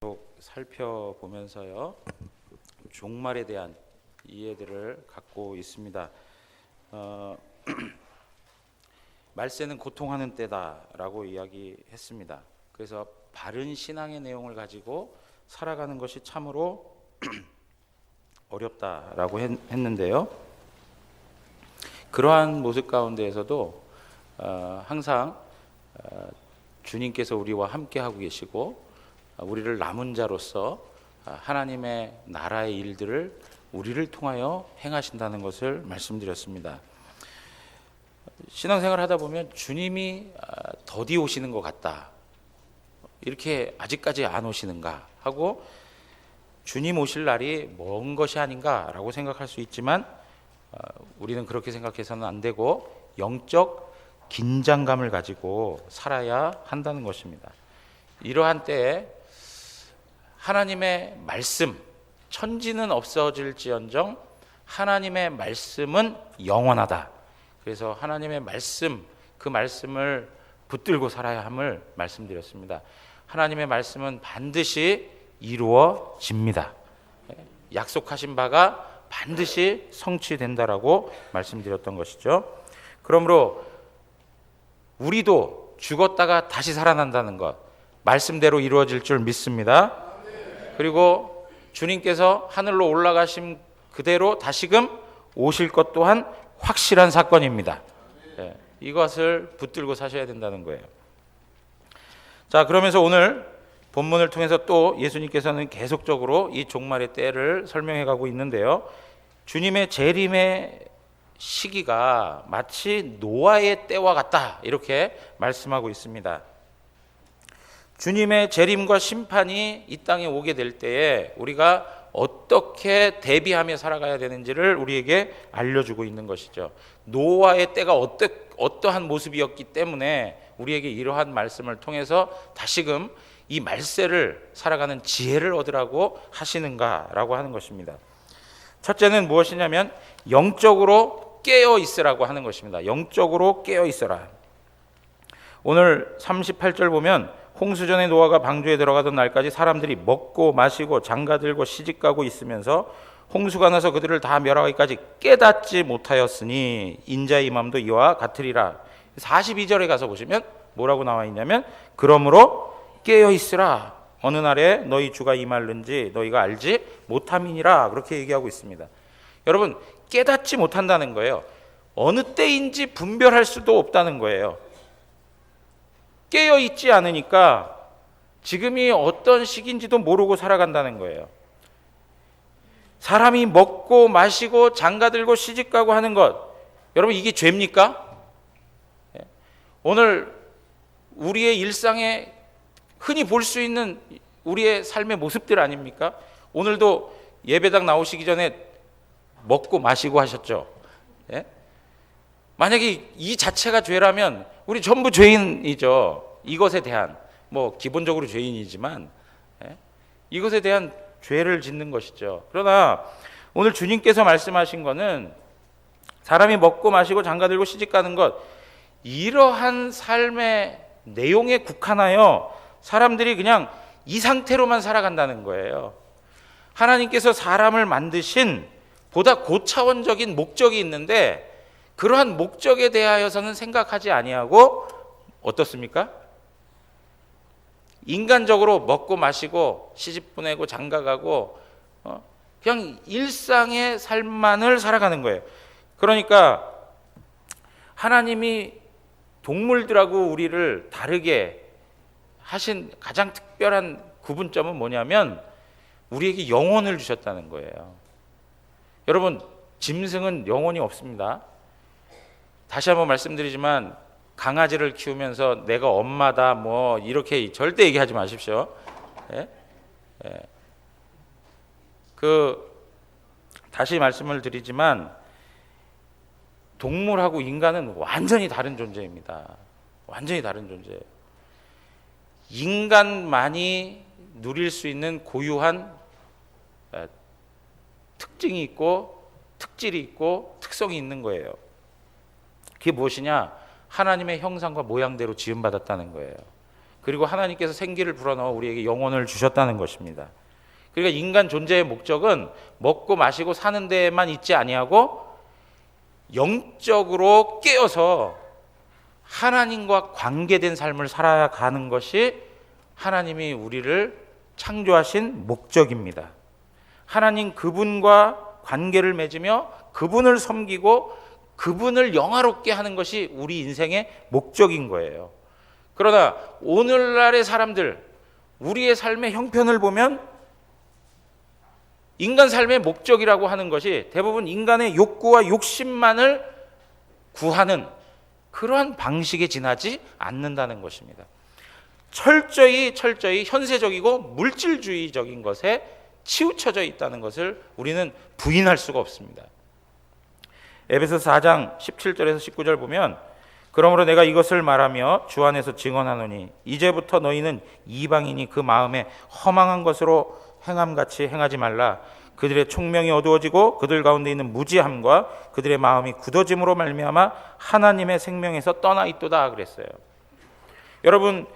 계속 살펴보면서요, 종말에 대한 이해들을 갖고 있습니다. 말세는 고통하는 때다라고 이야기했습니다. 그래서 바른 신앙의 내용을 가지고 살아가는 것이 참으로 어렵다라고 했는데요. 그러한 모습 가운데에서도 항상 주님께서 우리와 함께 하고 계시고 우리를 남은 자로서 하나님의 나라의 일들을 우리를 통하여 행하신다는 것을 말씀드렸습니다. 신앙생활 하다 보면 주님이 더디 오시는 것 같다, 이렇게 아직까지 안 오시는가 하고 주님 오실 날이 먼 것이 아닌가라고 생각할 수 있지만 우리는 그렇게 생각해서는 안 되고 영적 긴장감을 가지고 살아야 한다는 것입니다. 이러한 때에 하나님의 말씀, 천지는 없어질지언정 하나님의 말씀은 영원하다. 그래서 하나님의 말씀, 그 말씀을 붙들고 살아야 함을 말씀드렸습니다. 하나님의 말씀은 반드시 이루어집니다. 약속하신 바가 반드시 성취된다라고 말씀드렸던 것이죠. 그러므로 우리도 죽었다가 다시 살아난다는 것, 말씀대로 이루어질 줄 믿습니다. 그리고 주님께서 하늘로 올라가심 그대로 다시금 오실 것 또한 확실한 사건입니다. 이것을 붙들고 사셔야 된다는 거예요. 자, 그러면서 오늘 본문을 통해서 또 예수님께서는 계속적으로 이 종말의 때를 설명해 가고 있는데요. 주님의 재림의 시기가 마치 노아의 때와 같다, 이렇게 말씀하고 있습니다. 주님의 재림과 심판이 이 땅에 오게 될 때에 우리가 어떻게 대비하며 살아가야 되는지를 우리에게 알려주고 있는 것이죠. 노아의 때가 어떠한 모습이었기 때문에 우리에게 이러한 말씀을 통해서 다시금 이 말세를 살아가는 지혜를 얻으라고 하시는가라고 하는 것입니다. 첫째는 무엇이냐면 영적으로 깨어 있으라고 하는 것입니다. 영적으로 깨어 있어라. 오늘 38절 보면 홍수전에 노아가 방주에 들어가던 날까지 사람들이 먹고 마시고 장가들고 시집가고 있으면서 홍수가 나서 그들을 다 멸하기까지 깨닫지 못하였으니 인자의 임함도 이와 같으리라. 42절에 가서 보시면 뭐라고 나와 있냐면 그러므로 깨어 있으라. 어느 날에 너희 주가 임할는지 너희가 알지 못함이니라. 그렇게 얘기하고 있습니다. 여러분, 깨닫지 못한다는 거예요. 어느 때인지 분별할 수도 없다는 거예요. 깨어 있지 않으니까 지금이 어떤 시기인지도 모르고 살아간다는 거예요. 사람이 먹고 마시고 장가들고 시집가고 하는 것, 여러분, 이게 죄입니까? 오늘 우리의 일상에 흔히 볼 수 있는 우리의 삶의 모습들 아닙니까? 오늘도 예배당 나오시기 전에 먹고 마시고 하셨죠. 만약에 이 자체가 죄라면 우리 전부 죄인이죠. 이것에 대한, 기본적으로 죄인이지만 이것에 대한 죄를 짓는 것이죠. 그러나 오늘 주님께서 말씀하신 것은 사람이 먹고 마시고 장가들고 시집가는 것, 이러한 삶의 내용에 국한하여 사람들이 그냥 이 상태로만 살아간다는 거예요. 하나님께서 사람을 만드신 보다 고차원적인 목적이 있는데 그러한 목적에 대하여서는 생각하지 아니하고 어떻습니까? 인간적으로 먹고 마시고 시집 보내고 장가가고 그냥 일상의 삶만을 살아가는 거예요. 그러니까 하나님이 동물들하고 우리를 다르게 하신 가장 특별한 구분점은 뭐냐면 우리에게 영혼을 주셨다는 거예요. 여러분, 짐승은 영혼이 없습니다. 다시 한번 말씀드리지만 강아지를 키우면서 내가 엄마다 이렇게 절대 얘기하지 마십시오. 다시 말씀을 드리지만 동물하고 인간은 완전히 다른 존재입니다. 완전히 다른 존재예요. 인간만이 누릴 수 있는 고유한 특징이 있고 특질이 있고 특성이 있는 거예요. 그게 무엇이냐? 하나님의 형상과 모양대로 지음받았다는 거예요. 그리고 하나님께서 생기를 불어넣어 우리에게 영혼을 주셨다는 것입니다. 그러니까 인간 존재의 목적은 먹고 마시고 사는 데에만 있지 아니하고 영적으로 깨어서 하나님과 관계된 삶을 살아가는 것이 하나님이 우리를 창조하신 목적입니다. 하나님 그분과 관계를 맺으며 그분을 섬기고 그분을 영화롭게 하는 것이 우리 인생의 목적인 거예요. 그러나 오늘날의 사람들, 우리의 삶의 형편을 보면 인간 삶의 목적이라고 하는 것이 대부분 인간의 욕구와 욕심만을 구하는 그러한 방식에 지나지 않는다는 것입니다. 철저히 현세적이고 물질주의적인 것에 치우쳐져 있다는 것을 우리는 부인할 수가 없습니다. 에베소서 4장 17절에서 19절 보면 그러므로 내가 이것을 말하며 주 안에서 증언하노니 이제부터 너희는 이방인이 그 마음에 허망한 것으로 행함같이 행하지 말라. 그들의 총명이 어두워지고 그들 가운데 있는 무지함과 그들의 마음이 굳어짐으로 말미암아 하나님의 생명에서 떠나 있도다 그랬어요. 여러분,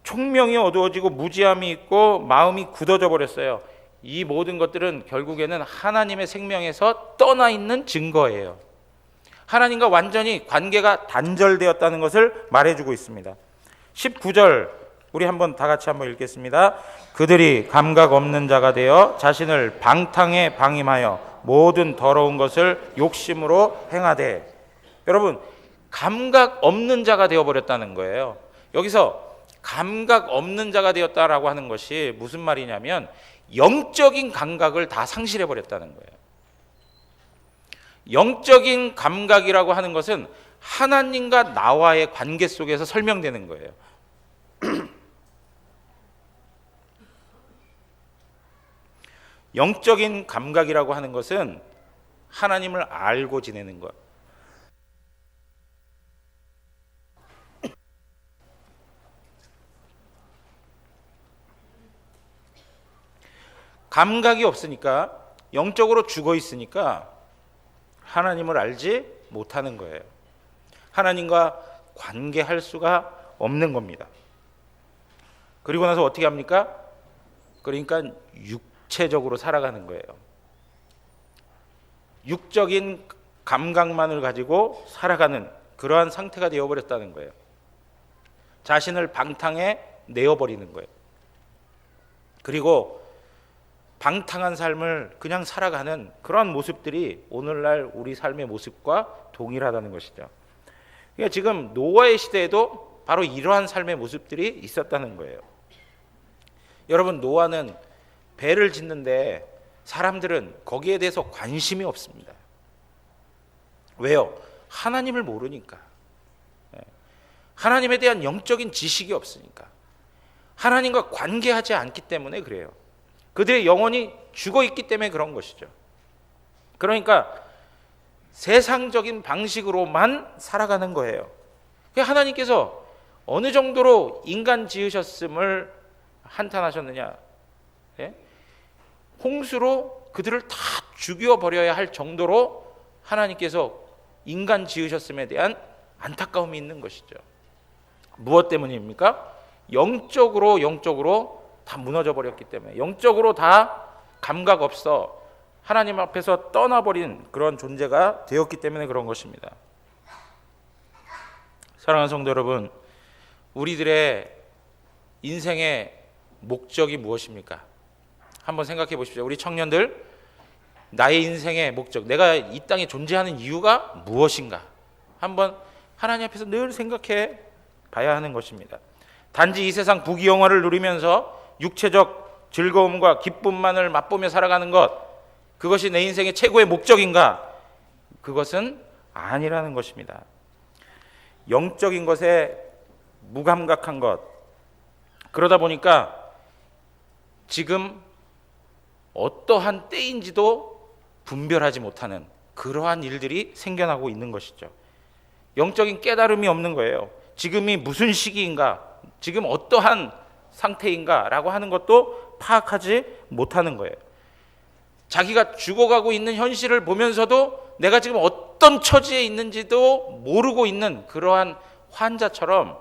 총명이 어두워지고 무지함이 있고 마음이 굳어져 버렸어요. 이 모든 것들은 결국에는 하나님의 생명에서 떠나 있는 증거예요. 하나님과 완전히 관계가 단절되었다는 것을 말해주고 있습니다. 19절 우리 한번 다 같이 한번 읽겠습니다. 그들이 감각 없는 자가 되어 자신을 방탕에 방임하여 모든 더러운 것을 욕심으로 행하되. 여러분, 감각 없는 자가 되어버렸다는 거예요. 여기서 감각 없는 자가 되었다라고 하는 것이 무슨 말이냐면 영적인 감각을 다 상실해버렸다는 거예요. 영적인 감각이라고 하는 것은 하나님과 나와의 관계 속에서 설명되는 거예요. 영적인 감각이라고 하는 것은 하나님을 알고 지내는 것. 감각이 없으니까, 영적으로 죽어 있으니까 하나님을 알지 못하는 거예요. 하나님과 관계할 수가 없는 겁니다. 그리고 나서 어떻게 합니까? 그러니까 육체적으로 살아가는 거예요. 육적인 감각만을 가지고 살아가는 그러한 상태가 되어버렸다는 거예요. 자신을 방탕에 내어버리는 거예요. 그리고 방탕한 삶을 그냥 살아가는 그러한 모습들이 오늘날 우리 삶의 모습과 동일하다는 것이죠. 그러니까 지금 노아의 시대에도 바로 이러한 삶의 모습들이 있었다는 거예요. 여러분, 노아는 배를 짓는데 사람들은 거기에 대해서 관심이 없습니다. 왜요? 하나님을 모르니까. 하나님에 대한 영적인 지식이 없으니까. 하나님과 관계하지 않기 때문에 그래요. 그들의 영혼이 죽어 있기 때문에 그런 것이죠. 그러니까 세상적인 방식으로만 살아가는 거예요. 하나님께서 어느 정도로 인간 지으셨음을 한탄하셨느냐? 홍수로 그들을 다 죽여버려야 할 정도로 하나님께서 인간 지으셨음에 대한 안타까움이 있는 것이죠. 무엇 때문입니까? 영적으로 다 무너져 버렸기 때문에, 영적으로 다 감각 없어 하나님 앞에서 떠나버린 그런 존재가 되었기 때문에 그런 것입니다. 사랑하는 성도 여러분, 우리들의 인생의 목적이 무엇입니까? 한번 생각해 보십시오. 우리 청년들, 나의 인생의 목적, 내가 이 땅에 존재하는 이유가 무엇인가? 한번 하나님 앞에서 늘 생각해 봐야 하는 것입니다. 단지 이 세상 부귀영화를 누리면서 육체적 즐거움과 기쁨만을 맛보며 살아가는 것, 그것이 내 인생의 최고의 목적인가? 그것은 아니라는 것입니다. 영적인 것에 무감각한 것, 그러다 보니까 지금 어떠한 때인지도 분별하지 못하는 그러한 일들이 생겨나고 있는 것이죠. 영적인 깨달음이 없는 거예요. 지금이 무슨 시기인가, 지금 어떠한 상태인가 라고 하는 것도 파악하지 못하는 거예요. 자기가 죽어가고 있는 현실을 보면서도 내가 지금 어떤 처지에 있는지도 모르고 있는 그러한 환자처럼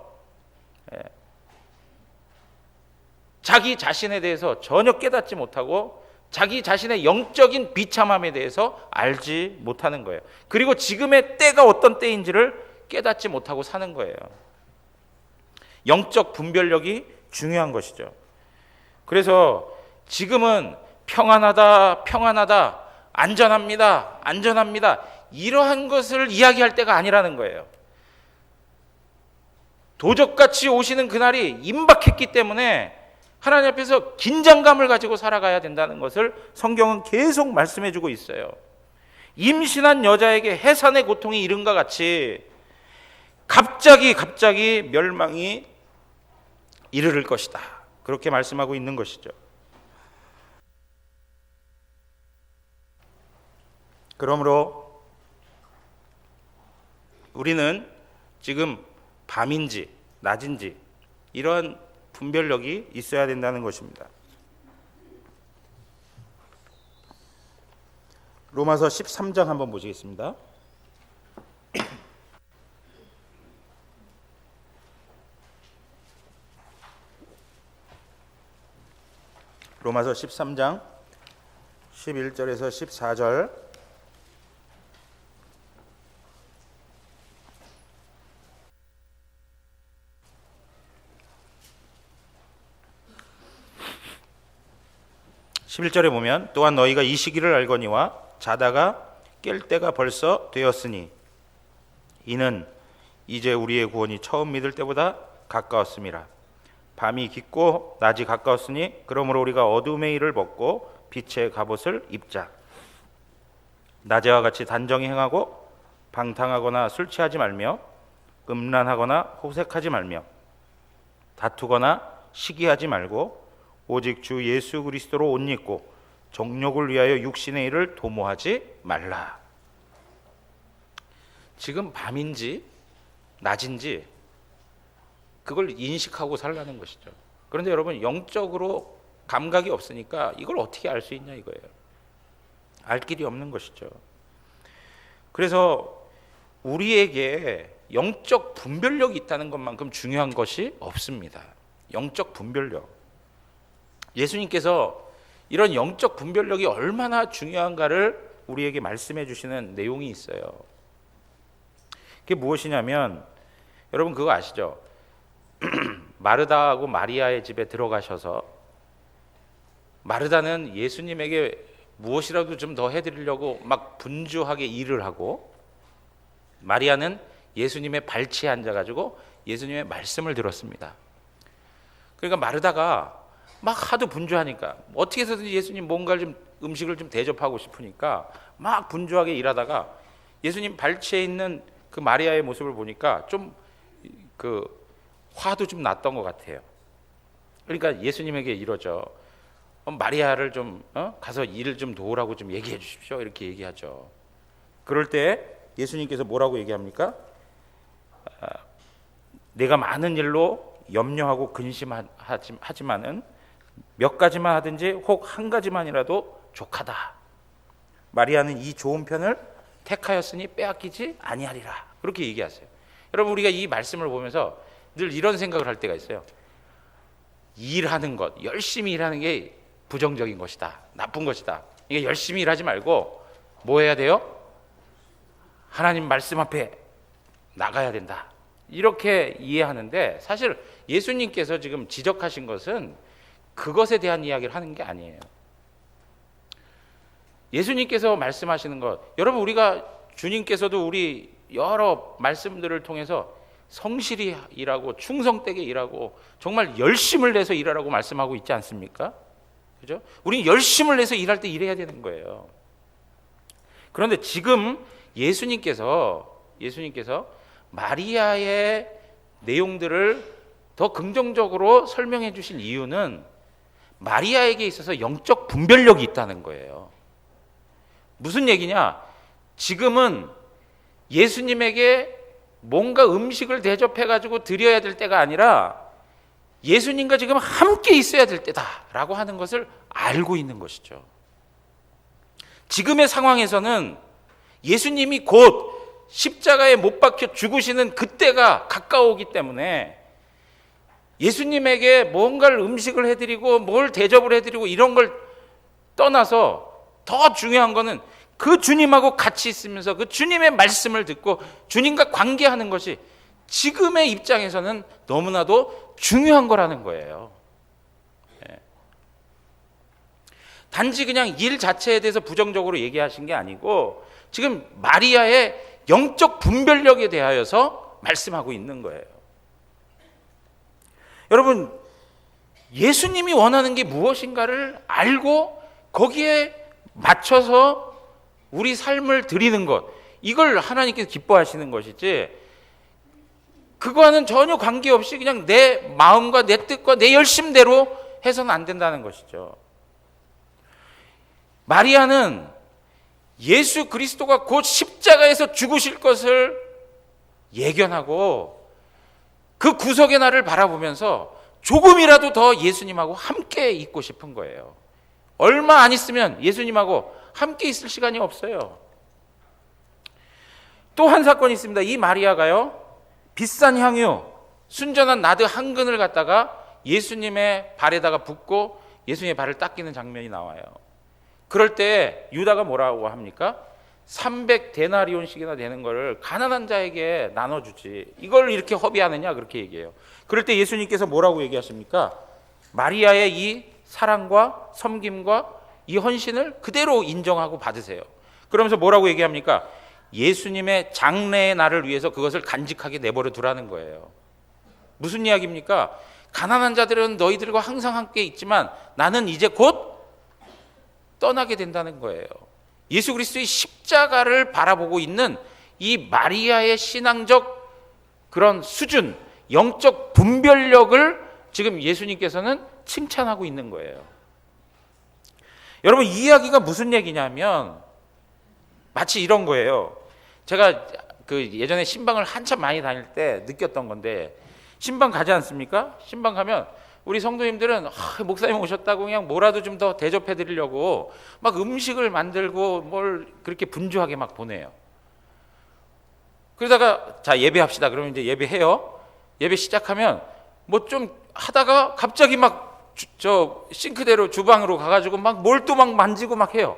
자기 자신에 대해서 전혀 깨닫지 못하고 자기 자신의 영적인 비참함에 대해서 알지 못하는 거예요. 그리고 지금의 때가 어떤 때인지를 깨닫지 못하고 사는 거예요. 영적 분별력이 중요한 것이죠. 그래서 지금은 평안하다, 평안하다, 안전합니다, 안전합니다, 이러한 것을 이야기할 때가 아니라는 거예요. 도적같이 오시는 그날이 임박했기 때문에 하나님 앞에서 긴장감을 가지고 살아가야 된다는 것을 성경은 계속 말씀해주고 있어요. 임신한 여자에게 해산의 고통이 이른과 같이 갑자기 멸망이 이르를 것이다, 그렇게 말씀하고 있는 것이죠. 그러므로 우리는 지금 밤인지 낮인지 이런 분별력이 있어야 된다는 것입니다. 로마서 13장 한번 보시겠습니다. 로마서 13장 11절에서 14절. (11절에) 보면 또한 너희가 이 시기를 알거니와 자다가 깰 때가 벌써 되었으니 이는 이제 우리의 구원이 처음 믿을 때보다 가까웠음이라. 밤이 깊고 낮이 가까웠으니 그러므로 우리가 어둠의 일을 벗고 빛의 갑옷을 입자. 낮에와 같이 단정히 행하고 방탕하거나 술 취하지 말며 음란하거나 호색하지 말며 다투거나 시기하지 말고 오직 주 예수 그리스도로 옷 입고 정욕을 위하여 육신의 일을 도모하지 말라. 지금 밤인지 낮인지 그걸 인식하고 살라는 것이죠. 그런데 여러분, 영적으로 감각이 없으니까 이걸 어떻게 알 수 있냐 이거예요. 알 길이 없는 것이죠. 그래서 우리에게 영적 분별력이 있다는 것만큼 중요한 것이 없습니다. 영적 분별력. 예수님께서 이런 영적 분별력이 얼마나 중요한가를 우리에게 말씀해 주시는 내용이 있어요. 그게 무엇이냐면, 여러분 그거 아시죠? 마르다하고 마리아의 집에 들어가셔서 마르다는 예수님에게 무엇이라도 좀 더 해드리려고 막 분주하게 일을 하고, 마리아는 예수님의 발치에 앉아가지고 예수님의 말씀을 들었습니다. 그러니까 마르다가 막 하도 분주하니까 어떻게 해서든지 예수님 뭔가를 좀 음식을 좀 대접하고 싶으니까 막 분주하게 일하다가 예수님 발치에 있는 그 마리아의 모습을 보니까 좀 그 화도 좀 났던 것 같아요. 그러니까 예수님에게 이러죠. 마리아를 좀 가서 일을 좀 도우라고 좀 얘기해 주십시오, 이렇게 얘기하죠. 그럴 때 예수님께서 뭐라고 얘기합니까? 내가 많은 일로 염려하고 근심하지만은 몇 가지만 하든지 혹 한 가지만이라도 족하다. 마리아는 이 좋은 편을 택하였으니 빼앗기지 아니하리라. 그렇게 얘기하세요. 여러분, 우리가 이 말씀을 보면서 늘 이런 생각을 할 때가 있어요. 일하는 것, 열심히 일하는 게 부정적인 것이다, 나쁜 것이다. 이게 열심히 일하지 말고 뭐 해야 돼요? 하나님 말씀 앞에 나가야 된다, 이렇게 이해하는데, 사실 예수님께서 지금 지적하신 것은 그것에 대한 이야기를 하는 게 아니에요. 예수님께서 말씀하시는 것, 여러분 우리가 주님께서도 우리 여러 말씀들을 통해서 성실히 일하고 충성되게 일하고 정말 열심을 내서 일하라고 말씀하고 있지 않습니까? 그죠? 우리는 열심을 내서 일할 때 일해야 되는 거예요. 그런데 지금 예수님께서 마리아의 내용들을 더 긍정적으로 설명해 주신 이유는 마리아에게 있어서 영적 분별력이 있다는 거예요. 무슨 얘기냐? 지금은 예수님에게 뭔가 음식을 대접해가지고 드려야 될 때가 아니라 예수님과 지금 함께 있어야 될 때다라고 하는 것을 알고 있는 것이죠. 지금의 상황에서는 예수님이 곧 십자가에 못 박혀 죽으시는 그때가 가까우기 때문에 예수님에게 뭔가를 음식을 해드리고 뭘 대접을 해드리고 이런 걸 떠나서 더 중요한 거는 그 주님하고 같이 있으면서 그 주님의 말씀을 듣고 주님과 관계하는 것이 지금의 입장에서는 너무나도 중요한 거라는 거예요. 단지 그냥 일 자체에 대해서 부정적으로 얘기하신 게 아니고 지금 마리아의 영적 분별력에 대하여서 말씀하고 있는 거예요. 여러분, 예수님이 원하는 게 무엇인가를 알고 거기에 맞춰서 우리 삶을 드리는 것, 이걸 하나님께서 기뻐하시는 것이지, 그거와는 전혀 관계없이 그냥 내 마음과 내 뜻과 내 열심대로 해서는 안 된다는 것이죠. 마리아는 예수 그리스도가 곧 십자가에서 죽으실 것을 예견하고 그 구속의 날을 바라보면서 조금이라도 더 예수님하고 함께 있고 싶은 거예요. 얼마 안 있으면 예수님하고 함께 있을 시간이 없어요. 또 한 사건이 있습니다. 이 마리아가요, 비싼 향유, 순전한 나드 한 근을 갖다가 예수님의 발에다가 붓고 예수님의 발을 닦이는 장면이 나와요. 그럴 때 유다가 뭐라고 합니까? 300데나리온씩이나 되는 거를 가난한 자에게 나눠주지, 이걸 이렇게 허비하느냐, 그렇게 얘기해요. 그럴 때 예수님께서 뭐라고 얘기하십니까? 마리아의 이 사랑과 섬김과 이 헌신을 그대로 인정하고 받으세요. 그러면서 뭐라고 얘기합니까? 예수님의 장래의 날을 위해서 그것을 간직하게 내버려 두라는 거예요. 무슨 이야기입니까? 가난한 자들은 너희들과 항상 함께 있지만 나는 이제 곧 떠나게 된다는 거예요. 예수 그리스도의 십자가를 바라보고 있는 이 마리아의 신앙적 그런 수준, 영적 분별력을 지금 예수님께서는 칭찬하고 있는 거예요. 여러분, 이 이야기가 무슨 얘기냐면 마치 이런 거예요. 제가 그 예전에 신방을 한참 많이 다닐 때 느꼈던 건데, 신방 가지 않습니까? 신방 가면 우리 성도님들은 목사님 오셨다고 그냥 뭐라도 좀 더 대접해 드리려고 막 음식을 만들고 뭘 그렇게 분주하게 막 보내요. 그러다가 자, 예배합시다. 그러면 이제 예배해요. 예배 시작하면 뭐 좀 하다가 갑자기 막 저 싱크대로 주방으로 가가지고 막 뭘 또 막 만지고 막 해요.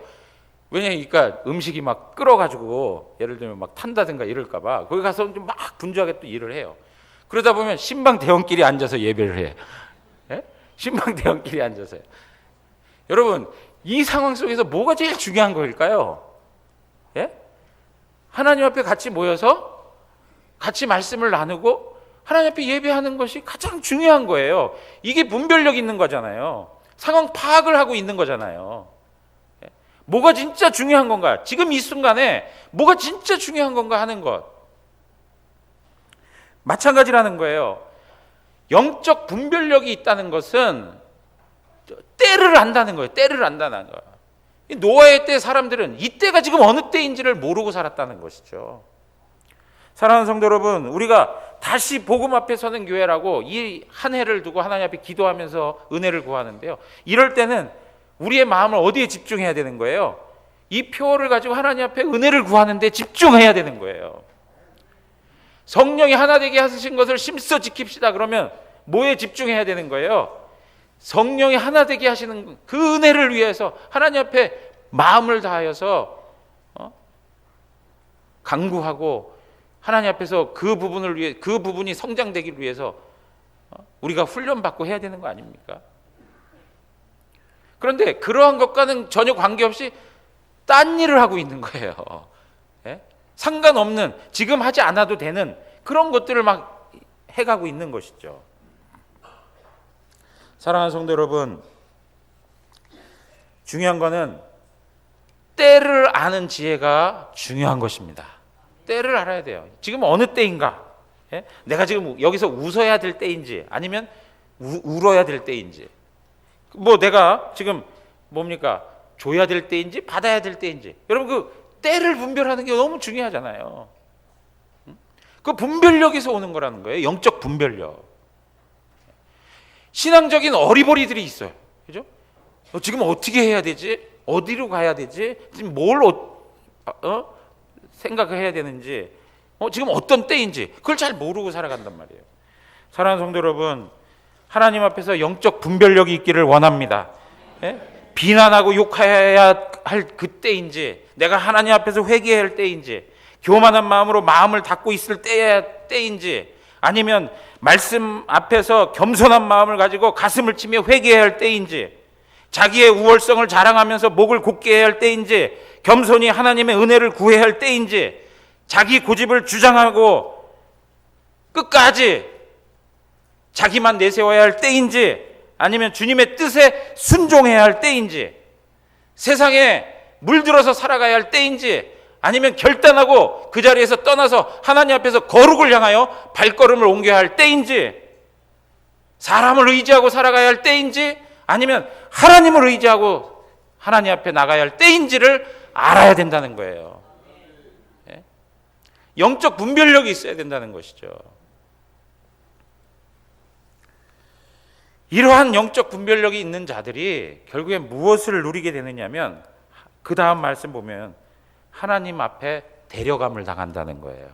왜냐니까 음식이 막 끓어가지고 예를 들면 막 탄다든가 이럴까봐 거기 가서 좀 막 분주하게 또 일을 해요. 그러다 보면 신방 대원끼리 앉아서 예배를 해. 예? 신방 대원끼리 앉아서요. 여러분, 이 상황 속에서 뭐가 제일 중요한 거일까요? 예? 하나님 앞에 같이 모여서 같이 말씀을 나누고 하나님 앞에 예배하는 것이 가장 중요한 거예요. 이게 분별력 있는 거잖아요. 상황 파악을 하고 있는 거잖아요. 예? 뭐가 진짜 중요한 건가? 지금 이 순간에 뭐가 진짜 중요한 건가 하는 것. 마찬가지라는 거예요. 영적 분별력이 있다는 것은 때를 안다는 거예요. 때를 안다는 거예요. 노아의 때 사람들은 이때가 지금 어느 때인지를 모르고 살았다는 것이죠. 사랑하는 성도 여러분, 우리가 다시 복음 앞에 서는 교회라고 이 한 해를 두고 하나님 앞에 기도하면서 은혜를 구하는데요. 이럴 때는 우리의 마음을 어디에 집중해야 되는 거예요? 이 표를 가지고 하나님 앞에 은혜를 구하는 데 집중해야 되는 거예요. 성령이 하나 되게 하신 것을 심써 지킵시다. 그러면 뭐에 집중해야 되는 거예요? 성령이 하나 되게 하시는 그 은혜를 위해서 하나님 앞에 마음을 다하여서 간구하고 하나님 앞에서 그 부분을 위해, 그 부분이 성장되기 위해서 우리가 훈련받고 해야 되는 거 아닙니까? 그런데 그러한 것과는 전혀 관계없이 딴 일을 하고 있는 거예요. 예? 상관없는, 지금 하지 않아도 되는 그런 것들을 막 해가고 있는 것이죠. 사랑하는 성도 여러분, 중요한 거는 때를 아는 지혜가 중요한 것입니다. 때를 알아야 돼요. 지금 어느 때인가? 예? 내가 지금 여기서 웃어야 될 때인지 아니면 울어야 될 때인지, 뭐 내가 지금 뭡니까? 줘야 될 때인지 받아야 될 때인지, 여러분 그 때를 분별하는 게 너무 중요하잖아요. 그 분별력에서 오는 거라는 거예요. 영적 분별력. 신앙적인 어리버리들이 있어요. 그죠? 지금 어떻게 해야 되지? 어디로 가야 되지? 지금 뭘 생각해야 되는지, 지금 어떤 때인지 그걸 잘 모르고 살아간단 말이에요. 사랑하는 성도 여러분, 하나님 앞에서 영적 분별력이 있기를 원합니다. 예? 비난하고 욕해야 할 그때인지, 내가 하나님 앞에서 회개해야 할 때인지, 교만한 마음으로 마음을 닫고 있을 때인지, 아니면 말씀 앞에서 겸손한 마음을 가지고 가슴을 치며 회개해야 할 때인지, 자기의 우월성을 자랑하면서 목을 곧게 해야 할 때인지, 겸손히 하나님의 은혜를 구해야 할 때인지, 자기 고집을 주장하고 끝까지 자기만 내세워야 할 때인지, 아니면 주님의 뜻에 순종해야 할 때인지, 세상에 물들어서 살아가야 할 때인지, 아니면 결단하고 그 자리에서 떠나서 하나님 앞에서 거룩을 향하여 발걸음을 옮겨야 할 때인지, 사람을 의지하고 살아가야 할 때인지, 아니면 하나님을 의지하고 하나님 앞에 나가야 할 때인지를 알아야 된다는 거예요. 예? 영적 분별력이 있어야 된다는 것이죠. 이러한 영적 분별력이 있는 자들이 결국에 무엇을 누리게 되느냐면, 그 다음 말씀 보면 하나님 앞에 데려감을 당한다는 거예요.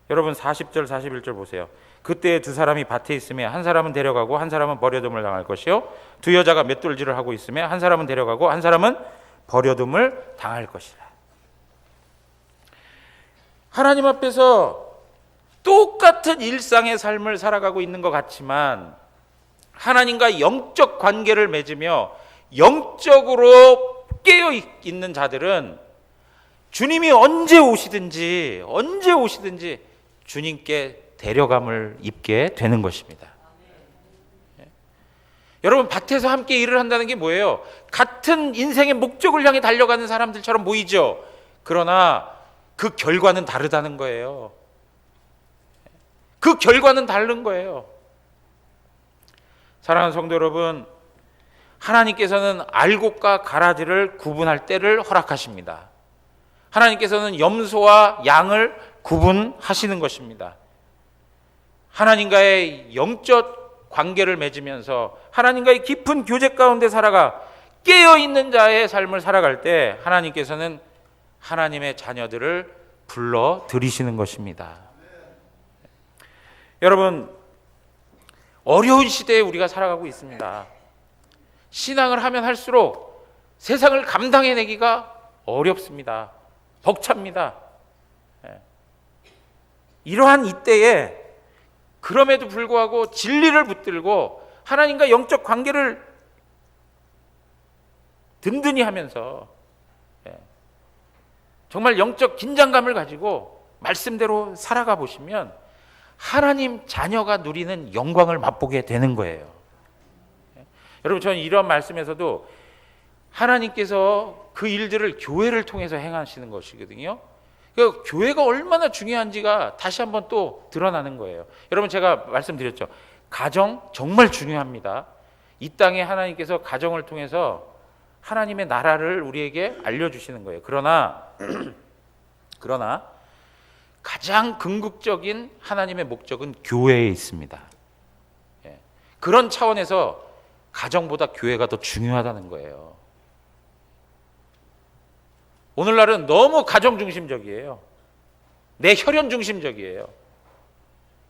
여러분 40절 41절 보세요. 그때 두 사람이 밭에 있으며 한 사람은 데려가고 한 사람은 버려둠을 당할 것이요, 두 여자가 맷돌질을 하고 있으며 한 사람은 데려가고 한 사람은 버려둠을 당할 것이라. 하나님 앞에서 똑같은 일상의 삶을 살아가고 있는 것 같지만, 하나님과 영적 관계를 맺으며 영적으로 깨어 있는 자들은 주님이 언제 오시든지 주님께 데려감을 입게 되는 것입니다. 여러분, 밭에서 함께 일을 한다는 게 뭐예요? 같은 인생의 목적을 향해 달려가는 사람들처럼 보이죠. 그러나 그 결과는 다르다는 거예요. 그 결과는 다른 거예요. 사랑하는 성도 여러분, 하나님께서는 알곡과 가라지를 구분할 때를 허락하십니다. 하나님께서는 염소와 양을 구분하시는 것입니다. 하나님과의 영적 관계를 맺으면서 하나님과의 깊은 교제 가운데 살아가 깨어있는 자의 삶을 살아갈 때 하나님께서는 하나님의 자녀들을 불러 들이시는 것입니다. 여러분, 어려운 시대에 우리가 살아가고 있습니다. 신앙을 하면 할수록 세상을 감당해내기가 어렵습니다. 벅찹니다. 이러한 이때에 그럼에도 불구하고 진리를 붙들고 하나님과 영적 관계를 든든히 하면서 정말 영적 긴장감을 가지고 말씀대로 살아가 보시면 하나님 자녀가 누리는 영광을 맛보게 되는 거예요. 여러분, 저는 이런 말씀에서도 하나님께서 그 일들을 교회를 통해서 행하시는 것이거든요. 그 교회가 얼마나 중요한지가 다시 한번 또 드러나는 거예요. 여러분, 제가 말씀드렸죠. 가정 정말 중요합니다. 이 땅에 하나님께서 가정을 통해서 하나님의 나라를 우리에게 알려주시는 거예요. 그러나 가장 궁극적인 하나님의 목적은 교회에 있습니다. 그런 차원에서 가정보다 교회가 더 중요하다는 거예요. 오늘날은 너무 가정 중심적이에요. 내 혈연 중심적이에요.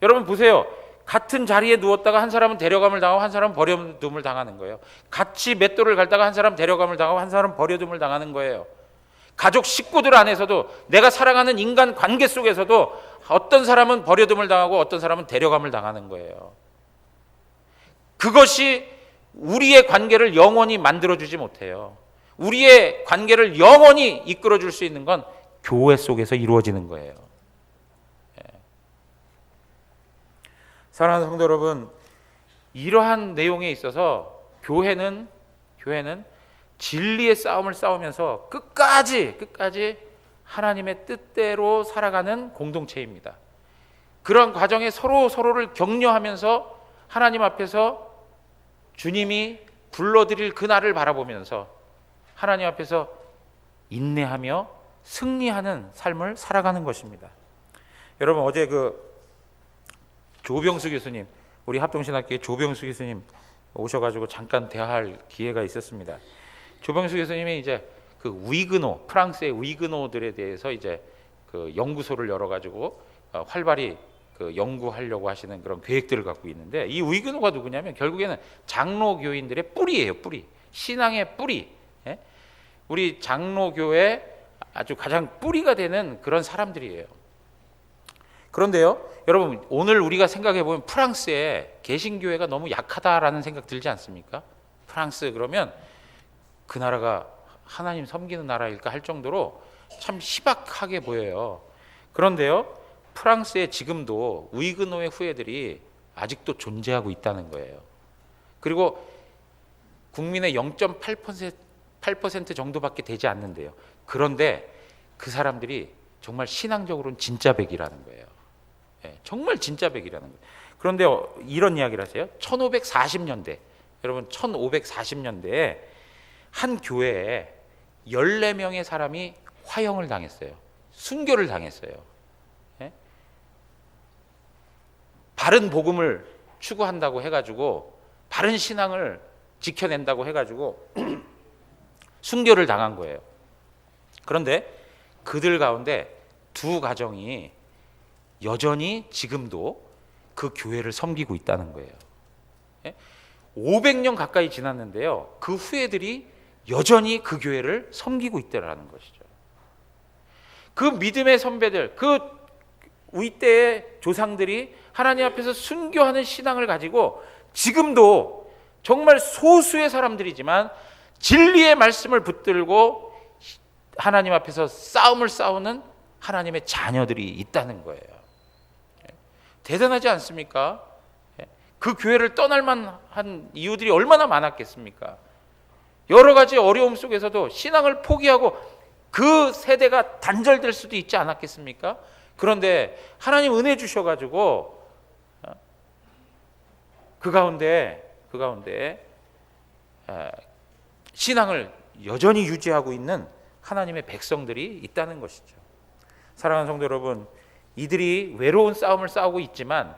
여러분 보세요. 같은 자리에 누웠다가 한 사람은 데려감을 당하고 한 사람은 버려둠을 당하는 거예요. 같이 맷돌을 갈다가 한 사람은 데려감을 당하고 한 사람은 버려둠을 당하는 거예요. 가족 식구들 안에서도, 내가 살아가는 인간 관계 속에서도 어떤 사람은 버려둠을 당하고 어떤 사람은 데려감을 당하는 거예요. 그것이 우리의 관계를 영원히 만들어주지 못해요. 우리의 관계를 영원히 이끌어줄 수 있는 건 교회 속에서 이루어지는 거예요. 사랑하는 성도 여러분, 이러한 내용에 있어서 교회는 진리의 싸움을 싸우면서 끝까지 하나님의 뜻대로 살아가는 공동체입니다. 그런 과정에 서로를 격려하면서 하나님 앞에서 주님이 불러드릴 그날을 바라보면서 하나님 앞에서 인내하며 승리하는 삶을 살아가는 것입니다. 여러분, 어제 조병수 교수님, 우리 합동신학교의 조병수 교수님 오셔가지고 잠깐 대화할 기회가 있었습니다. 조병수 교수님이 이제 그 위그노, 프랑스의 위그노들에 대해서 이제 그 연구소를 열어가지고 활발히 그 연구하려고 하시는 그런 계획들을 갖고 있는데, 이 위그노가 누구냐면 결국에는 장로교인들의 뿌리예요. 뿌리, 신앙의 뿌리. 예? 우리 장로교의 아주 가장 뿌리가 되는 그런 사람들이에요. 그런데요, 여러분, 오늘 우리가 생각해 보면 프랑스의 개신교회가 너무 약하다라는 생각 들지 않습니까? 프랑스 그러면 그 나라가 하나님 섬기는 나라일까 할 정도로 참 희박하게 보여요. 그런데요, 프랑스에 지금도 위그노의 후예들이 아직도 존재하고 있다는 거예요. 그리고 국민의 0.8% 정도밖에 되지 않는데요. 그런데 그 사람들이 정말 신앙적으로는 진짜 백이라는 거예요. 예, 정말 진짜 백이라는 거예요. 그런데 이런 이야기를 하세요. 1540년대, 여러분 1540년대에 한 교회에 14명의 사람이 화형을 당했어요. 순교를 당했어요. 예? 바른 복음을 추구한다고 해가지고, 바른 신앙을 지켜낸다고 해가지고 순교를 당한 거예요. 그런데 그들 가운데 두 가정이 여전히 지금도 그 교회를 섬기고 있다는 거예요. 500년 가까이 지났는데요, 그 후예들이 여전히 그 교회를 섬기고 있다는 것이죠. 그 믿음의 선배들, 그 위대의 조상들이 하나님 앞에서 순교하는 신앙을 가지고 지금도 정말 소수의 사람들이지만 진리의 말씀을 붙들고 하나님 앞에서 싸움을 싸우는 하나님의 자녀들이 있다는 거예요. 대단하지 않습니까? 그 교회를 떠날 만한 이유들이 얼마나 많았겠습니까? 여러 가지 어려움 속에서도 신앙을 포기하고 그 세대가 단절될 수도 있지 않았겠습니까? 그런데 하나님 은혜 주셔가지고 그 가운데 신앙을 여전히 유지하고 있는 하나님의 백성들이 있다는 것이죠. 사랑하는 성도 여러분, 이들이 외로운 싸움을 싸우고 있지만,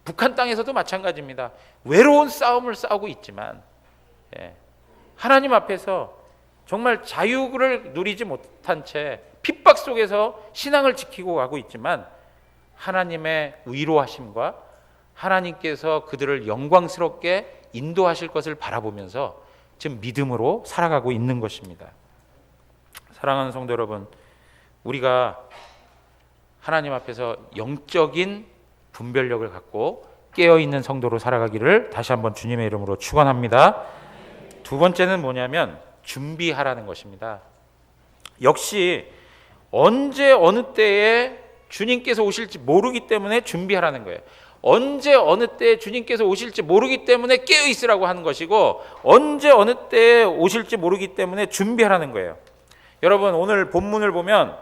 북한 땅에서도 마찬가지입니다. 외로운 싸움을 싸우고 있지만, 하나님 앞에서 정말 자유를 누리지 못한 채 핍박 속에서 신앙을 지키고 가고 있지만, 하나님의 위로하심과 하나님께서 그들을 영광스럽게 인도하실 것을 바라보면서 지금 믿음으로 살아가고 있는 것입니다. 사랑하는 성도 여러분, 우리가 하나님 앞에서 영적인 분별력을 갖고 깨어있는 성도로 살아가기를 다시 한번 주님의 이름으로 축원합니다. 두 번째는 뭐냐면 준비하라는 것입니다. 역시 언제 어느 때에 주님께서 오실지 모르기 때문에 준비하라는 거예요. 언제 어느 때에 주님께서 오실지 모르기 때문에 깨어있으라고 하는 것이고, 언제 어느 때에 오실지 모르기 때문에 준비하라는 거예요. 여러분, 오늘 본문을 보면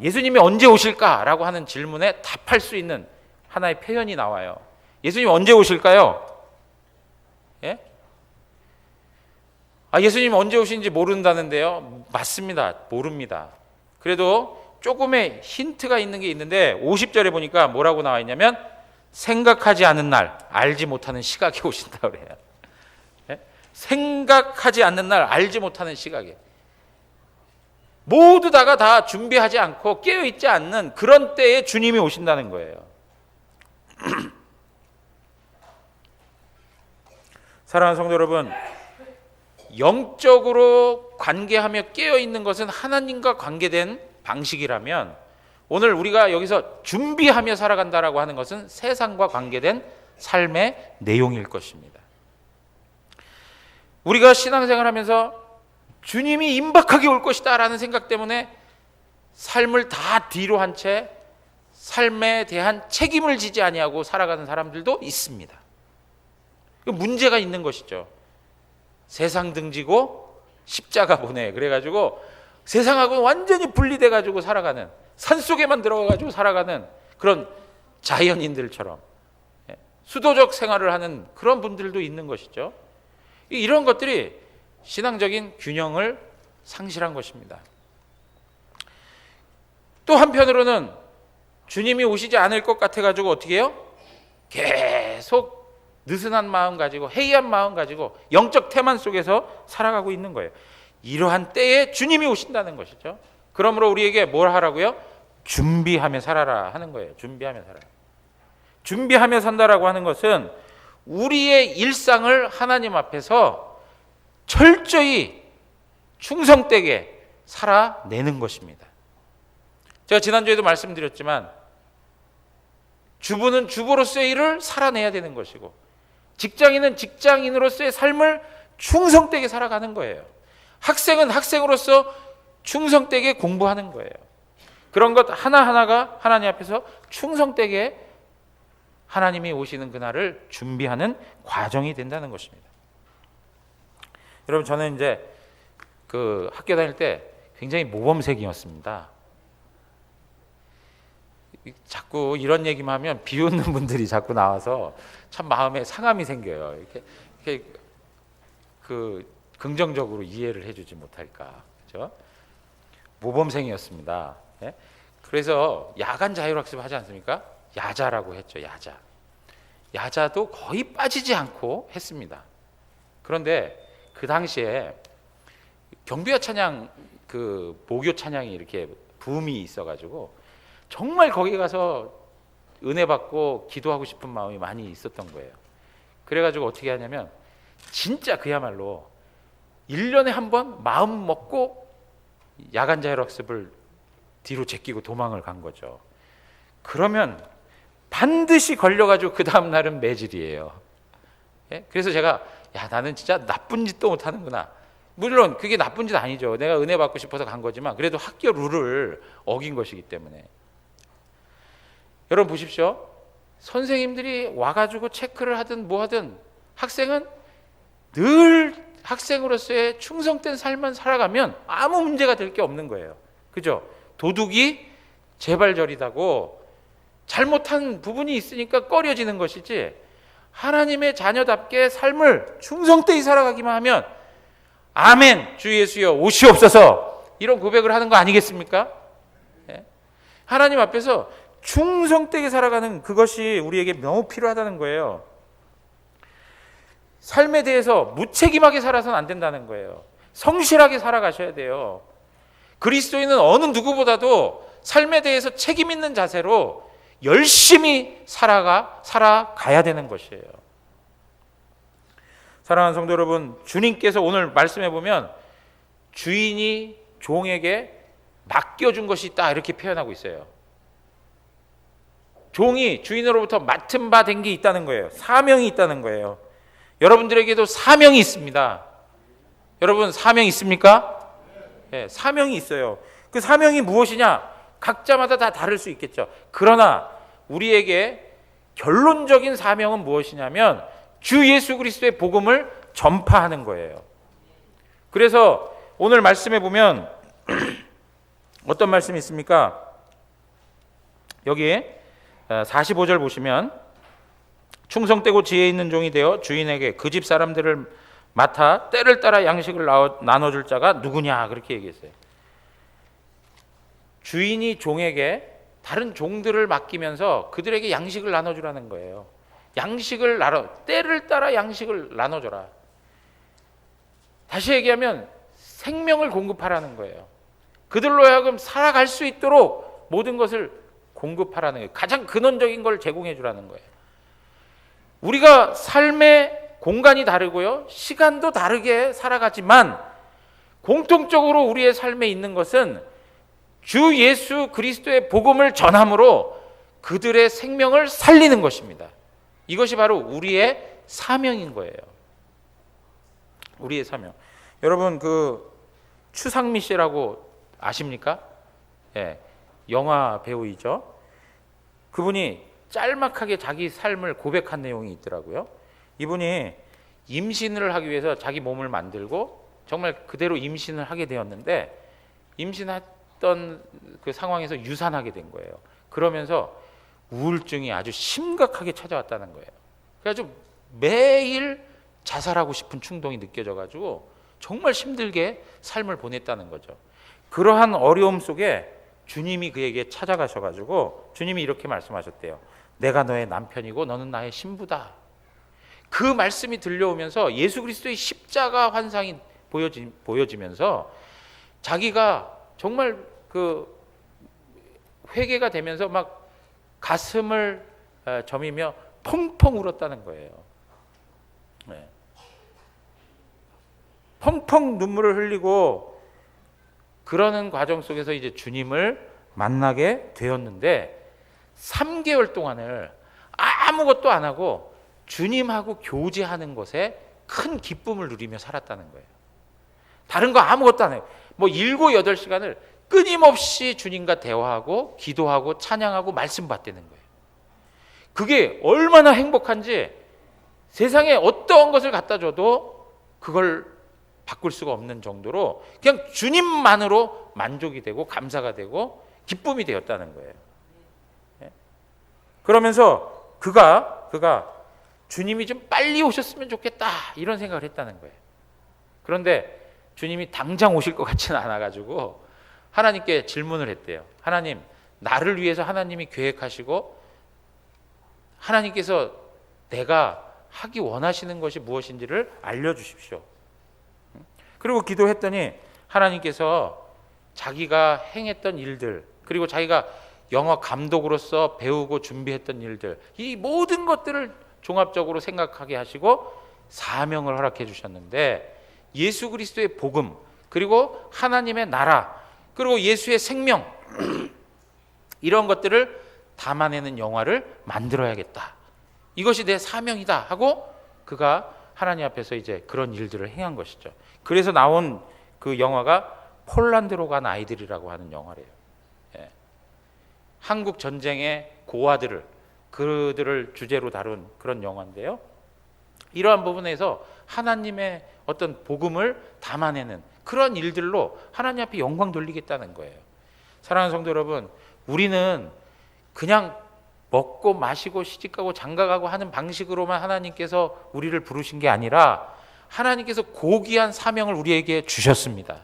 예수님이 언제 오실까라고 하는 질문에 답할 수 있는 하나의 표현이 나와요. 예수님 언제 오실까요? 예? 예수님 언제 오시는지 모른다는데요. 맞습니다. 모릅니다. 그래도 조금의 힌트가 있는 게 있는데 50절에 보니까 뭐라고 나와 있냐면 생각하지 않은 날, 알지 못하는 시각에 오신다 그래요. 예? 생각하지 않는 날, 알지 못하는 시각에. 모두 다 준비하지 않고 깨어있지 않는 그런 때에 주님이 오신다는 거예요. 사랑하는 성도 여러분, 영적으로 관계하며 깨어있는 것은 하나님과 관계된 방식이라면, 오늘 우리가 여기서 준비하며 살아간다라고 하는 것은 세상과 관계된 삶의 내용일 것입니다. 우리가 신앙생활하면서 주님이 임박하게 올 것이다 라는 생각 때문에 삶을 다 뒤로 한 채 삶에 대한 책임을 지지 아니하고 살아가는 사람들도 있습니다. 문제가 있는 것이죠. 세상 등지고 십자가 보내, 그래가지고 세상하고 완전히 분리돼가지고 살아가는, 산속에만 들어가가지고 살아가는 그런 자연인들처럼 수도적 생활을 하는 그런 분들도 있는 것이죠. 이런 것들이 신앙적인 균형을 상실한 것입니다. 또 한편으로는 주님이 오시지 않을 것 같아가지고 어떻게 해요? 계속 느슨한 마음 가지고, 해이한 마음 가지고 영적 태만 속에서 살아가고 있는 거예요. 이러한 때에 주님이 오신다는 것이죠. 그러므로 우리에게 뭘 하라고요? 준비하며 살아라 하는 거예요. 준비하며 살아라. 준비하며 산다라고 하는 것은 우리의 일상을 하나님 앞에서 철저히 충성되게 살아내는 것입니다. 제가 지난주에도 말씀드렸지만 주부는 주부로서의 일을 살아내야 되는 것이고 직장인은 직장인으로서의 삶을 충성되게 살아가는 거예요. 학생은 학생으로서 충성되게 공부하는 거예요. 그런 것 하나하나가 하나님 앞에서 충성되게 하나님이 오시는 그날을 준비하는 과정이 된다는 것입니다. 여러분, 저는 이제 그 학교 다닐 때 굉장히 모범생이었습니다. 자꾸 이런 얘기만 하면 비웃는 분들이 자꾸 나와서 참 마음에 상함이 생겨요. 이렇게 그 긍정적으로 이해를 해주지 못할까, 그렇죠? 모범생이었습니다. 예? 그래서 야간 자율학습 하지 않습니까? 야자라고 했죠. 야자도 거의 빠지지 않고 했습니다. 그런데 그 당시에 경비와 찬양, 그 모교 찬양이 이렇게 붐이 있어가지고 정말 거기 가서 은혜 받고 기도하고 싶은 마음이 많이 있었던 거예요. 그래가지고 어떻게 하냐면 진짜 그야말로 1년에 한 번 마음 먹고 야간 자율학습을 뒤로 제끼고 도망을 간 거죠. 그러면 반드시 걸려가지고 그 다음 날은 매질이에요. 예? 그래서 제가 나는 진짜 나쁜 짓도 못하는구나. 물론 그게 나쁜 짓 아니죠. 내가 은혜 받고 싶어서 간 거지만 그래도 학교 룰을 어긴 것이기 때문에. 여러분 보십시오. 선생님들이 와가지고 체크를 하든 뭐 하든 학생은 늘 학생으로서의 충성된 삶만 살아가면 아무 문제가 될 게 없는 거예요. 그죠? 도둑이 재발절이다고 잘못한 부분이 있으니까 꺼려지는 것이지, 하나님의 자녀답게 삶을 충성되이 살아가기만 하면 아멘 주 예수여 오시옵소서 이런 고백을 하는 거 아니겠습니까? 예? 하나님 앞에서 충성되게 살아가는 그것이 우리에게 너무 필요하다는 거예요. 삶에 대해서 무책임하게 살아서는 안 된다는 거예요. 성실하게 살아가셔야 돼요. 그리스도인은 어느 누구보다도 삶에 대해서 책임 있는 자세로 열심히 살아가야 되는 것이에요. 사랑하는 성도 여러분, 주님께서 오늘 말씀해 보면 주인이 종에게 맡겨준 것이 있다 이렇게 표현하고 있어요. 종이 주인으로부터 맡은 바 된 게 있다는 거예요. 사명이 있다는 거예요. 여러분들에게도 사명이 있습니다. 여러분 사명 있습니까? 네, 사명이 있어요. 그 사명이 무엇이냐? 각자마다 다 다를 수 있겠죠. 그러나 우리에게 결론적인 사명은 무엇이냐면 주 예수 그리스도의 복음을 전파하는 거예요. 그래서 오늘 말씀에 보면 어떤 말씀이 있습니까? 여기 45절 보시면 충성되고 지혜 있는 종이 되어 주인에게 그 집 사람들을 맡아 때를 따라 양식을 나눠줄 자가 누구냐 그렇게 얘기했어요. 주인이 종에게 다른 종들을 맡기면서 그들에게 양식을 나눠주라는 거예요. 때를 따라 양식을 나눠줘라. 다시 얘기하면 생명을 공급하라는 거예요. 그들로 하여금 살아갈 수 있도록 모든 것을 공급하라는 거예요. 가장 근원적인 걸 제공해 주라는 거예요. 우리가 삶의 공간이 다르고요, 시간도 다르게 살아가지만 공통적으로 우리의 삶에 있는 것은 주 예수 그리스도의 복음을 전함으로 그들의 생명을 살리는 것입니다. 이것이 바로 우리의 사명인 거예요. 우리의 사명. 여러분 그 추상미 씨라고 아십니까? 예, 영화 배우이죠. 그분이 짤막하게 자기 삶을 고백한 내용이 있더라고요. 이분이 임신을 하기 위해서 자기 몸을 만들고 정말 그대로 임신을 하게 되었는데 임신했던 그 상황에서 유산하게 된 거예요. 그러면서 우울증이 아주 심각하게 찾아왔다는 거예요. 그래가지고 매일 자살하고 싶은 충동이 느껴져가지고 정말 힘들게 삶을 보냈다는 거죠. 그러한 어려움 속에 주님이 그에게 찾아가셔가지고 주님이 이렇게 말씀하셨대요. 내가 너의 남편이고 너는 나의 신부다. 그 말씀이 들려오면서 예수 그리스도의 십자가 환상이 보여지면서 자기가 정말 그 회개가 되면서 막 가슴을 저미며 펑펑 울었다는 거예요. 네. 펑펑 눈물을 흘리고 그러는 과정 속에서 이제 주님을 만나게 되었는데 3개월 동안을 아무것도 안 하고 주님하고 교제하는 것에 큰 기쁨을 누리며 살았다는 거예요. 다른 거 아무것도 안 해요. 뭐 7, 8시간을 끊임없이 주님과 대화하고 기도하고 찬양하고 말씀 받대는 거예요. 그게 얼마나 행복한지 세상에 어떠한 것을 갖다 줘도 그걸 바꿀 수가 없는 정도로 그냥 주님만으로 만족이 되고 감사가 되고 기쁨이 되었다는 거예요. 그러면서 그가 주님이 좀 빨리 오셨으면 좋겠다 이런 생각을 했다는 거예요. 그런데 주님이 당장 오실 것 같지는 않아가지고 하나님께 질문을 했대요. 하나님, 나를 위해서 하나님이 계획하시고 하나님께서 내가 하기 원하시는 것이 무엇인지를 알려주십시오. 그리고 기도했더니 하나님께서 자기가 행했던 일들, 그리고 자기가 영화 감독으로서 배우고 준비했던 일들, 이 모든 것들을 종합적으로 생각하게 하시고 사명을 허락해 주셨는데, 예수 그리스도의 복음, 그리고 하나님의 나라, 그리고 예수의 생명 이런 것들을 담아내는 영화를 만들어야겠다. 이것이 내 사명이다 하고 그가 하나님 앞에서 이제 그런 일들을 행한 것이죠. 그래서 나온 그 영화가 폴란드로 간 아이들이라고 하는 영화래요. 예. 한국 전쟁의 고아들을 그들을 주제로 다룬 그런 영화인데요. 이러한 부분에서 하나님의 어떤 복음을 담아내는 그런 일들로 하나님 앞에 영광 돌리겠다는 거예요. 사랑하는 성도 여러분, 우리는 그냥 먹고 마시고 시집가고 장가가고 하는 방식으로만 하나님께서 우리를 부르신 게 아니라 하나님께서 고귀한 사명을 우리에게 주셨습니다.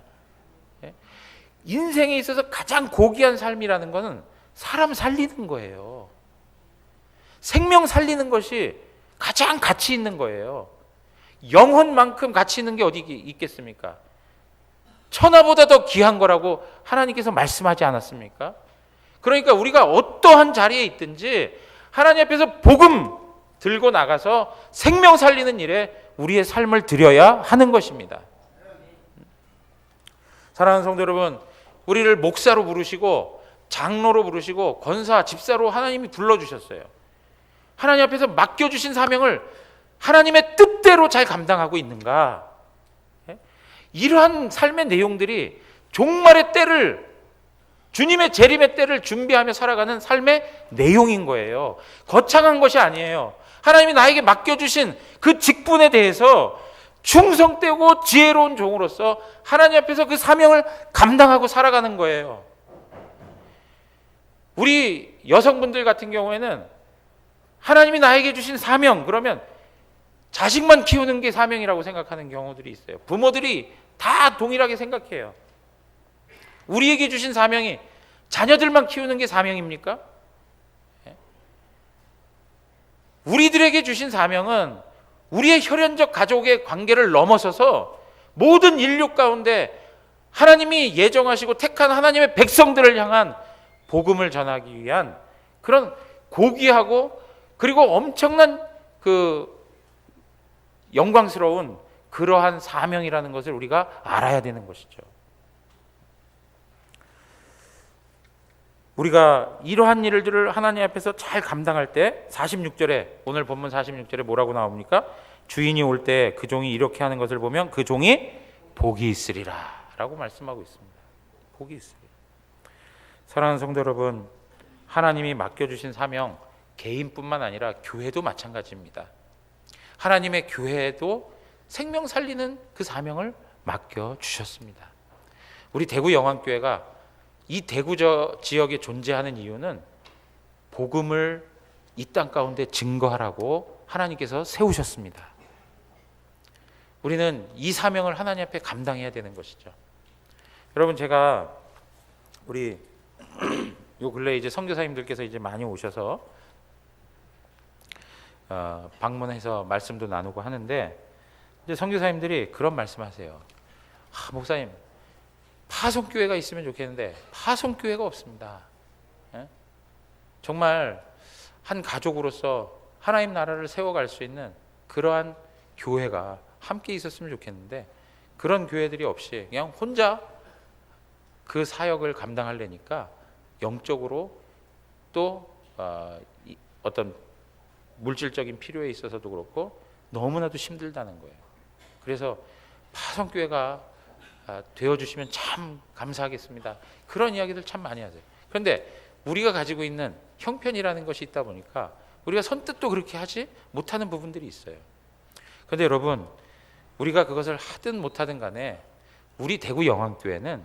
인생에 있어서 가장 고귀한 삶이라는 것은 사람 살리는 거예요. 생명 살리는 것이 가장 가치 있는 거예요. 영혼만큼 가치 있는 게 어디 있겠습니까? 천하보다 더 귀한 거라고 하나님께서 말씀하지 않았습니까? 그러니까 우리가 어떠한 자리에 있든지 하나님 앞에서 복음 들고 나가서 생명 살리는 일에 우리의 삶을 드려야 하는 것입니다. 사랑하는 성도 여러분, 우리를 목사로 부르시고 장로로 부르시고 권사, 집사로 하나님이 불러주셨어요. 하나님 앞에서 맡겨주신 사명을 하나님의 뜻대로 잘 감당하고 있는가? 이러한 삶의 내용들이 종말의 때를, 주님의 재림의 때를 준비하며 살아가는 삶의 내용인 거예요. 거창한 것이 아니에요. 하나님이 나에게 맡겨주신 그 직분에 대해서 충성되고 지혜로운 종으로서 하나님 앞에서 그 사명을 감당하고 살아가는 거예요. 우리 여성분들 같은 경우에는 하나님이 나에게 주신 사명, 그러면 자식만 키우는 게 사명이라고 생각하는 경우들이 있어요. 부모들이 다 동일하게 생각해요. 우리에게 주신 사명이 자녀들만 키우는 게 사명입니까? 우리들에게 주신 사명은 우리의 혈연적 가족의 관계를 넘어서서 모든 인류 가운데 하나님이 예정하시고 택한 하나님의 백성들을 향한 복음을 전하기 위한 그런 고귀하고 그리고 엄청난 그 영광스러운 그러한 사명이라는 것을 우리가 알아야 되는 것이죠. 우리가 이러한 일들을 하나님 앞에서 잘 감당할 때 46절에, 오늘 본문 46절에 뭐라고 나옵니까? 주인이 올 때 그 종이 이렇게 하는 것을 보면 그 종이 복이 있으리라 라고 말씀하고 있습니다. 복이 있으리라. 사랑하는 성도 여러분, 하나님이 맡겨주신 사명, 개인뿐만 아니라 교회도 마찬가지입니다. 하나님의 교회에도 생명 살리는 그 사명을 맡겨주셨습니다. 우리 대구 영안교회가 이 대구 지역에 존재하는 이유는 복음을 이 땅 가운데 증거하라고 하나님께서 세우셨습니다. 우리는 이 사명을 하나님 앞에 감당해야 되는 것이죠. 여러분, 제가 우리 요 근래 이제 선교사님들께서 이제 많이 오셔서 방문해서 말씀도 나누고 하는데, 이제 선교사님들이 그런 말씀하세요. 목사님, 파송교회가 있으면 좋겠는데 파송교회가 없습니다. 정말 한 가족으로서 하나님 나라를 세워갈 수 있는 그러한 교회가 함께 있었으면 좋겠는데, 그런 교회들이 없이 그냥 혼자 그 사역을 감당하려니까 영적으로 또 어떤 물질적인 필요에 있어서도 그렇고 너무나도 힘들다는 거예요. 그래서 파송교회가 되어주시면 참 감사하겠습니다. 그런 이야기들 참 많이 하세요. 그런데 우리가 가지고 있는 형편이라는 것이 있다 보니까 우리가 선뜻 또 그렇게 하지 못하는 부분들이 있어요. 그런데 여러분, 우리가 그것을 하든 못하든 간에 우리 대구 영안교회는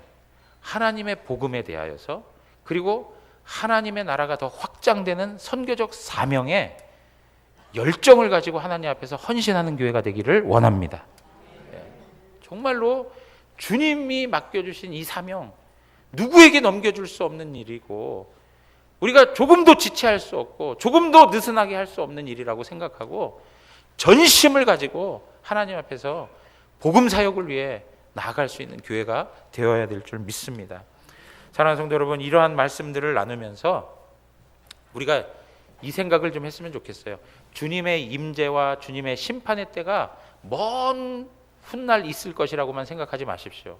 하나님의 복음에 대하여서, 그리고 하나님의 나라가 더 확장되는 선교적 사명에 열정을 가지고 하나님 앞에서 헌신하는 교회가 되기를 원합니다. 정말로 주님이 맡겨주신 이 사명, 누구에게 넘겨줄 수 없는 일이고, 우리가 조금도 지체할 수 없고 조금도 느슨하게 할 수 없는 일이라고 생각하고 전심을 가지고 하나님 앞에서 복음 사역을 위해 나아갈 수 있는 교회가 되어야 될 줄 믿습니다. 사랑하는 성도 여러분, 이러한 말씀들을 나누면서 우리가 이 생각을 좀 했으면 좋겠어요. 주님의 임재와 주님의 심판의 때가 먼 훗날 있을 것이라고만 생각하지 마십시오.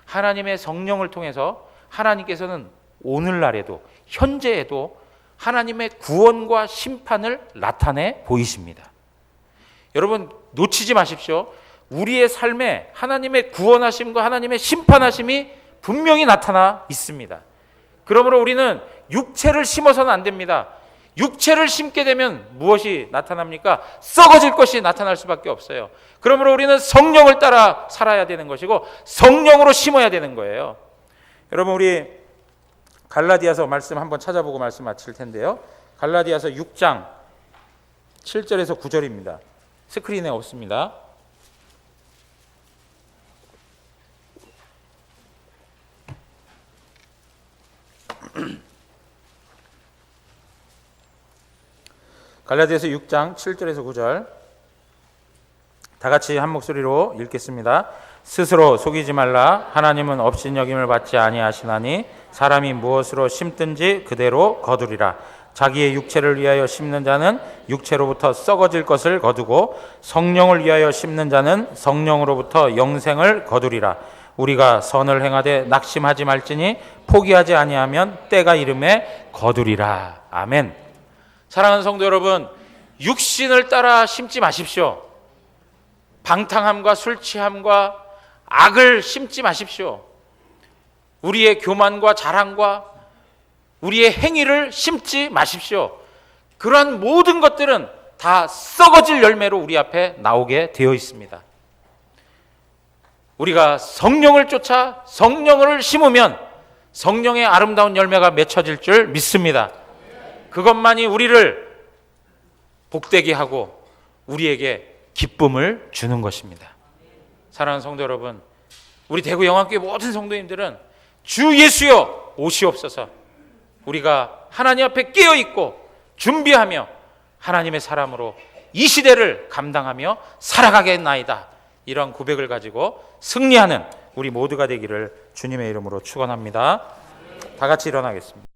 하나님의 성령을 통해서 하나님께서는 오늘날에도, 현재에도 하나님의 구원과 심판을 나타내 보이십니다. 여러분, 놓치지 마십시오. 우리의 삶에 하나님의 구원하심과 하나님의 심판하심이 분명히 나타나 있습니다. 그러므로 우리는 육체를 심어서는 안 됩니다. 육체를 심게 되면 무엇이 나타납니까? 썩어질 것이 나타날 수밖에 없어요. 그러므로 우리는 성령을 따라 살아야 되는 것이고 성령으로 심어야 되는 거예요. 여러분, 우리 갈라디아서 말씀 한번 찾아보고 말씀 마칠 텐데요. 갈라디아서 6장 7절에서 9절입니다. 스크린에 없습니다. 갈라디아서 6장 7절에서 9절 다 같이 한 목소리로 읽겠습니다. 스스로 속이지 말라. 하나님은 업신여김을 받지 아니하시나니 사람이 무엇으로 심든지 그대로 거두리라. 자기의 육체를 위하여 심는 자는 육체로부터 썩어질 것을 거두고 성령을 위하여 심는 자는 성령으로부터 영생을 거두리라. 우리가 선을 행하되 낙심하지 말지니 포기하지 아니하면 때가 이름에 거두리라. 아멘. 사랑하는 성도 여러분, 육신을 따라 심지 마십시오. 방탕함과 술 취함과 악을 심지 마십시오. 우리의 교만과 자랑과 우리의 행위를 심지 마십시오. 그러한 모든 것들은 다 썩어질 열매로 우리 앞에 나오게 되어 있습니다. 우리가 성령을 쫓아 성령을 심으면 성령의 아름다운 열매가 맺혀질 줄 믿습니다. 그것만이 우리를 복되게 하고 우리에게 기쁨을 주는 것입니다. 사랑하는 성도 여러분, 우리 대구 영안교회 모든 성도님들은 주 예수여 오시옵소서. 우리가 하나님 앞에 깨어있고 준비하며 하나님의 사람으로 이 시대를 감당하며 살아가겠나이다. 이런 고백을 가지고 승리하는 우리 모두가 되기를 주님의 이름으로 축원합니다. 다 같이 일어나겠습니다.